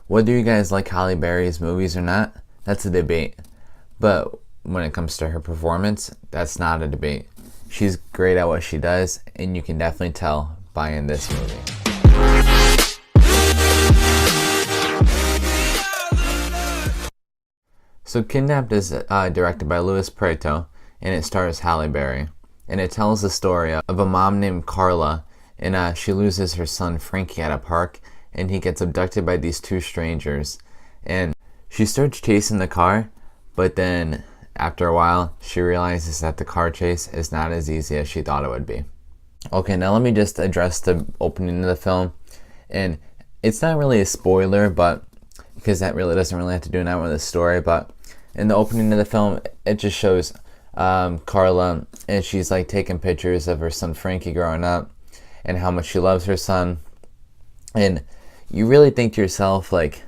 Whether you guys like Halle Berry's movies or not, that's a debate. But when it comes to her performance, that's not a debate. She's great at what she does, and you can definitely tell by in this movie. So Kidnapped is directed by Prieto, and it stars Halle Berry. And it tells the story of a mom named Carla, and she loses her son Frankie at a park, and he gets abducted by these two strangers. And she starts chasing the car, but then after a while, she realizes that the car chase is not as easy as she thought it would be. Okay, now let me just address the opening of the film. And it's not really a spoiler, but because that really doesn't really have to do now with the story, but in the opening of the film, it just shows Carla, and she's like taking pictures of her son Frankie growing up and how much she loves her son. And you really think to yourself, like,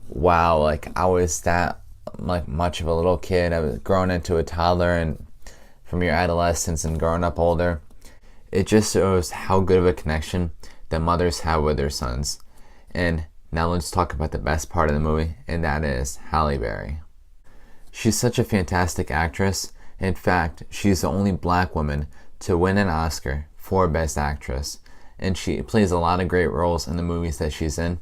wow, like I was that like much of a little kid. I was growing into a toddler, and from your adolescence and growing up older, it just shows how good of a connection that mothers have with their sons. And now let's talk about the best part of the movie, and that is Halle Berry. She's such a fantastic actress. In fact, she's the only black woman to win an Oscar for Best Actress. And she plays a lot of great roles in the movies that she's in.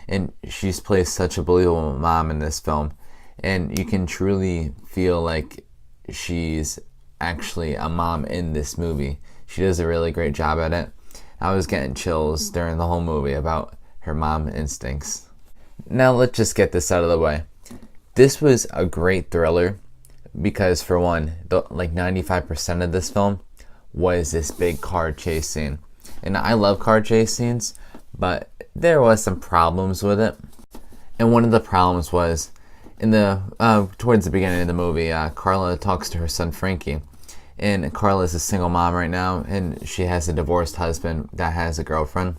And she's plays such a believable mom in this film. And you can truly feel like she's actually a mom in this movie. She does a really great job at it. I was getting chills during the whole movie about her mom instincts. Now let's just get this out of the way. This was a great thriller because, for one, like 95% of this film was this big car chase scene. And I love car chase scenes, but there was some problems with it. And one of the problems was in the towards the beginning of the movie, Carla talks to her son Frankie. And Carla is a single mom right now, and she has a divorced husband that has a girlfriend.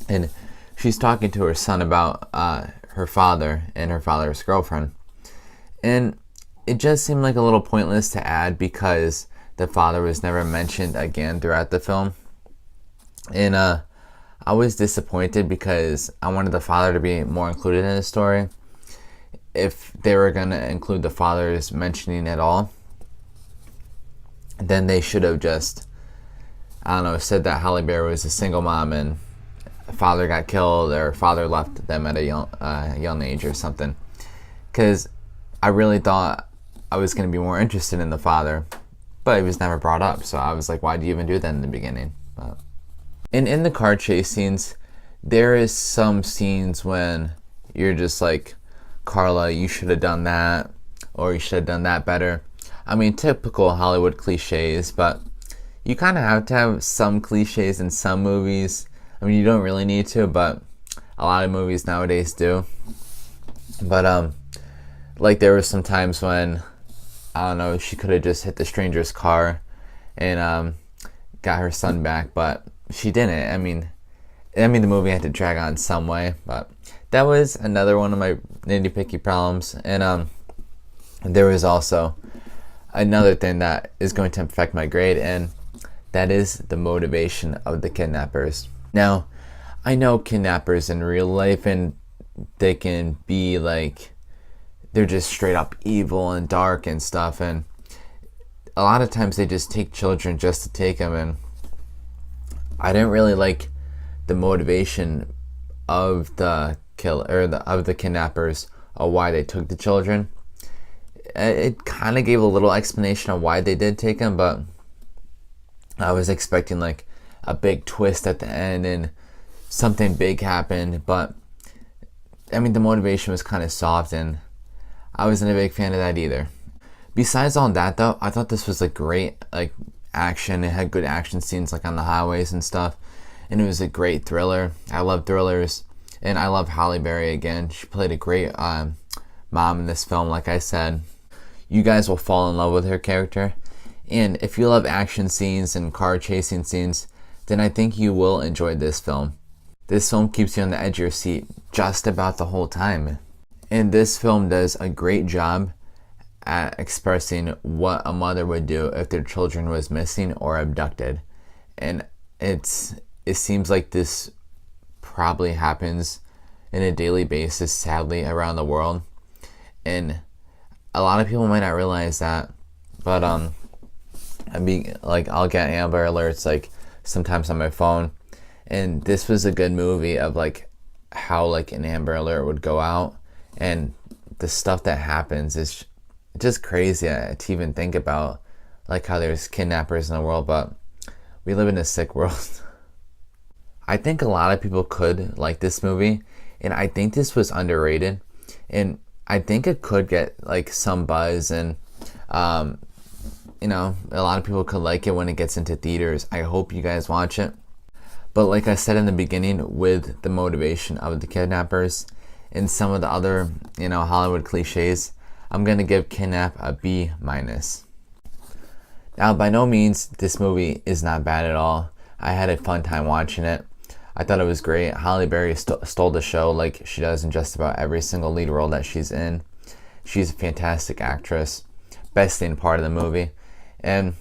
And she's talking to her son about her father and her father's girlfriend. And it just seemed like a little pointless to add because the father was never mentioned again throughout the film. And I was disappointed because I wanted the father to be more included in the story. If they were going to include the father's mentioning at all, then they should have just, I don't know, said that Halle Berry was a single mom and father got killed, or father left them at a young age or something. Because I really thought I was going to be more interested in the father, but it was never brought up. So I was like, why do you even do that in the beginning? And in the car chase scenes, there is some scenes when you're just like, Carla, you should have done that, or you should have done that better. I mean, typical Hollywood cliches, but you kind of have to have some cliches in some movies. I mean, you don't really need to, but a lot of movies nowadays do. But like there were some times when, I don't know, she could have just hit the stranger's car and got her son back, but she didn't. I mean the movie had to drag on some way, but that was another one of my nitty-picky problems. And there was also another thing that is going to affect my grade, and that is the motivation of the kidnappers. Now, I know kidnappers in real life, and they can be like, they're just straight up evil and dark and stuff, and a lot of times they just take children just to take them, and I didn't really like the motivation of the of the kidnappers of why they took the children. It kind of gave a little explanation of why they did take them, but I was expecting like a big twist at the end and something big happened. But I mean, the motivation was kind of soft, and I wasn't a big fan of that either. Besides all that, though, I thought this was a great like action. It had good action scenes like on the highways and stuff, and it was a great thriller. I love thrillers, and I love Halle Berry again. She played a great mom in this film. Like I said, you guys will fall in love with her character. And if you love action scenes and car chasing scenes, then I think you will enjoy this film. This film keeps you on the edge of your seat just about the whole time. And this film does a great job at expressing what a mother would do if their children was missing or abducted. And it seems like this probably happens on a daily basis, sadly, around the world. And a lot of people might not realize that, but I'll get Amber Alerts like sometimes on my phone, and this was a good movie of like how like an Amber Alert would go out, and the stuff that happens is just crazy to even think about, like how there's kidnappers in the world, but we live in a sick world. I think a lot of people could like this movie, and I think this was underrated, and I think it could get like some buzz, and you know, a lot of people could like it when it gets into theaters. I hope you guys watch it. But like I said in the beginning, with the motivation of the kidnappers and some of the other, you know, Hollywood cliches, I'm gonna give Kidnap a B-. Now, by no means this movie is not bad at all. I had a fun time watching it. I thought it was great. Halle Berry stole the show like she does in just about every single lead role that she's in. She's a fantastic actress. Best thing part of the movie. And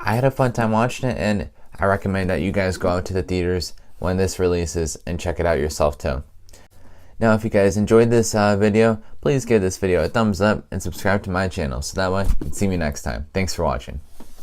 I had a fun time watching it, and I recommend that you guys go out to the theaters when this releases and check it out yourself too. Now, if you guys enjoyed this video, please give this video a thumbs up and subscribe to my channel so that way you can see me next time. Thanks for watching.